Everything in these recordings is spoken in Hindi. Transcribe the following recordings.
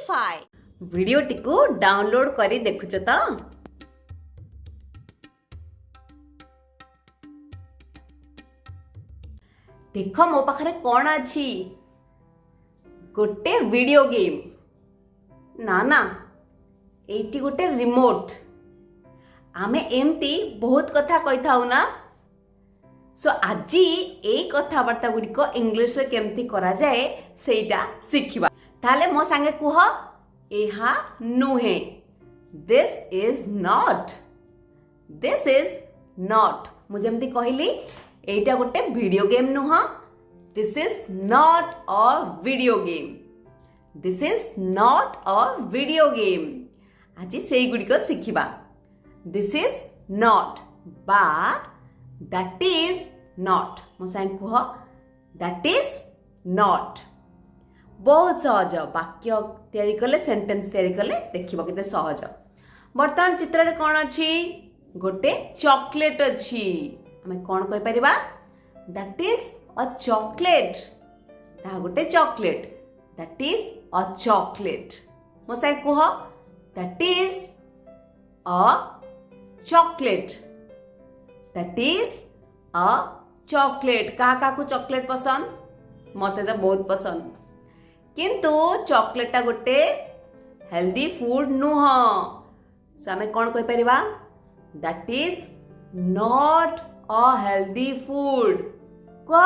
वाईफाई वीडियो टिकु डाउनलोड करी देखुच तो देख मो पाखरे कौन अच्छी गोटे वीडियो गेम ना ना एटी गोटे रिमोट आमे एमती बहुत कथा कही था ना सो आज यही कथबार्ता गुड़िक इंग्लिश रे केमती करा जाए सेटा शिखिबा ताले मो संगे कुह एहा नुहे दिस इज नॉट मु जेमती कहली एटा गोटे वीडियो गेम नुह this is not a video game this is not a video game आज से गुड़िक शिखिबा दिस इज नॉट बा दैट इज नॉट मो संग कुह दैट इज नॉट बहुत सहज वाक्य तैयारी कले सेंटेंस तैयारी कले देखिबो केते सहज वर्तमान चित्र रे कोन अछि गोटे चॉकलेट अछि हमें कोन कहि परिबा दैट इज अ चॉकलेट ता गोटे chocolate that is a chocolate मो संग कुह that is a chocolate that is a chocolate का को चॉकलेट पसंद मते तो बहुत पसंद किंतु चॉकलेट टा गोटे हेल्दी फूड नुह सो आमे कोन कहि परिबा that is not a healthy food को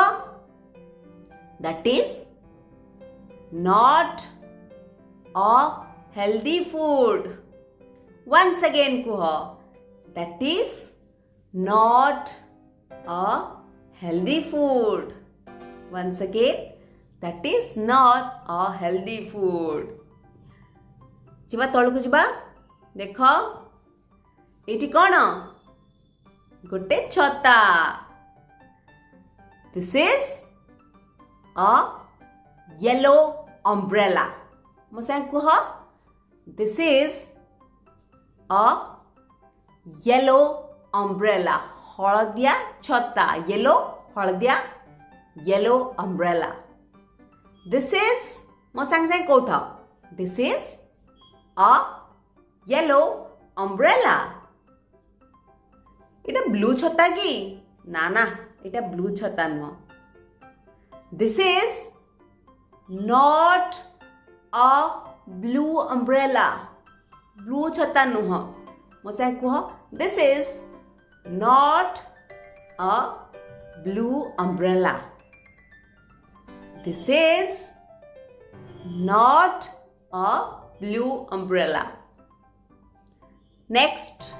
that is not a healthy food once again कुह that is not a healthy food once again that is not a healthy food जिबा तळकु जिबा देखो एटी कोन गोटे छता this is a yellow umbrella मो संग कुह this is a yellow umbrella हलदिया छता yellow Haldia yellow umbrella this is मो संग संग को था this is a yellow umbrella इटा ब्लू छता की ना ना इटा ब्लू छता न this is not a blue umbrella blue छता नुह मो संग कह this is not a blue umbrella this is not a blue umbrella next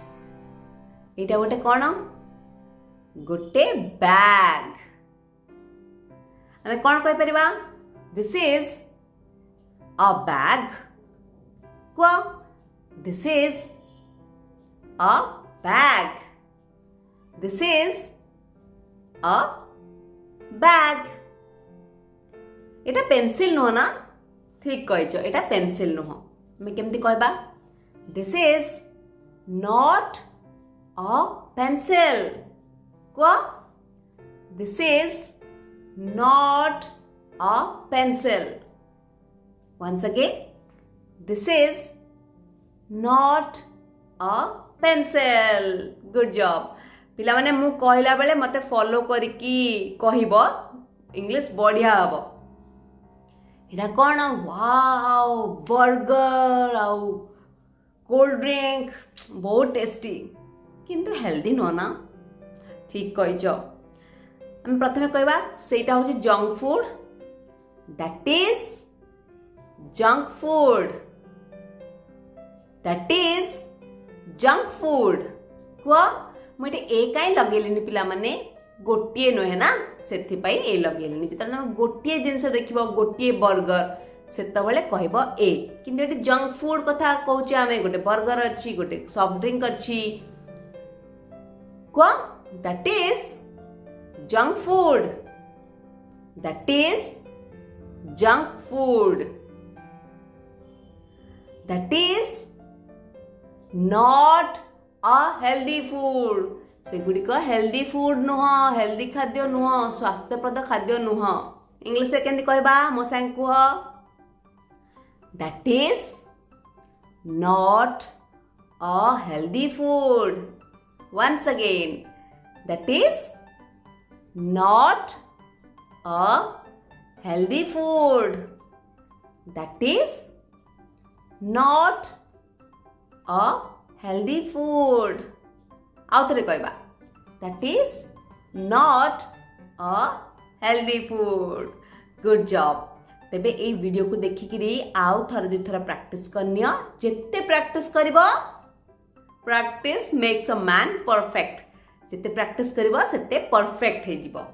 एटा गोटे कोन गोटे बैग हमें कोन कहि परिबा दिस इज अ बैग को this is a bag This is a bag. Etah pencil नुह ना ठीक कहिछ एटा पेंसिल नुह मैं केमती कहबा this is not a pencil को this is not a pencil once again this is not a pencil good job पिला माने मु कहला बेले मते फॉलो करिकी कहिबो इंग्लिश बढ़िया हबो एटा कोन वाओ बर्गर आउ कोल्ड ड्रिंक बहुत टेस्टी किंतु हेल्दी न ना ठीक कहिजो हम प्रथमे कहबा सेटा होची junk food that is junk food that is junk food को मुझे ए कहीं लगेलिनी पिला माने गोटे नुहे ना से ए लगेलिनी जिते गोटे जिनस देख गोटे बर्गर से कहब ए कि जंक फूड कथा कहचे आम गोटे बर्गर अच्छी गोटे सॉफ्ट ड्रिंक अच्छी को that is junk food that is junk food that is not a healthy food से गुड़िक हेल्दी फूड नुह हेल्दी खाद्य नुह स्वास्थ्यप्रद खाद्य नुह इंग्लिश रे केंदी कहबा मो संग कुह That is not a healthy food. Once again, that is not a healthy food. That is not a healthy food. ଆଉ ଥରେ କହିବା, that is not a healthy food. Good job. तेबे एई वीडियो को देखिकिरी आउ थर दुई थर प्रैक्टिस करनियो. जेते प्रैक्टिस करिवो, practice makes a man perfect. जेते प्रैक्टिस करिवो सेते परफेक्ट हे जिवो.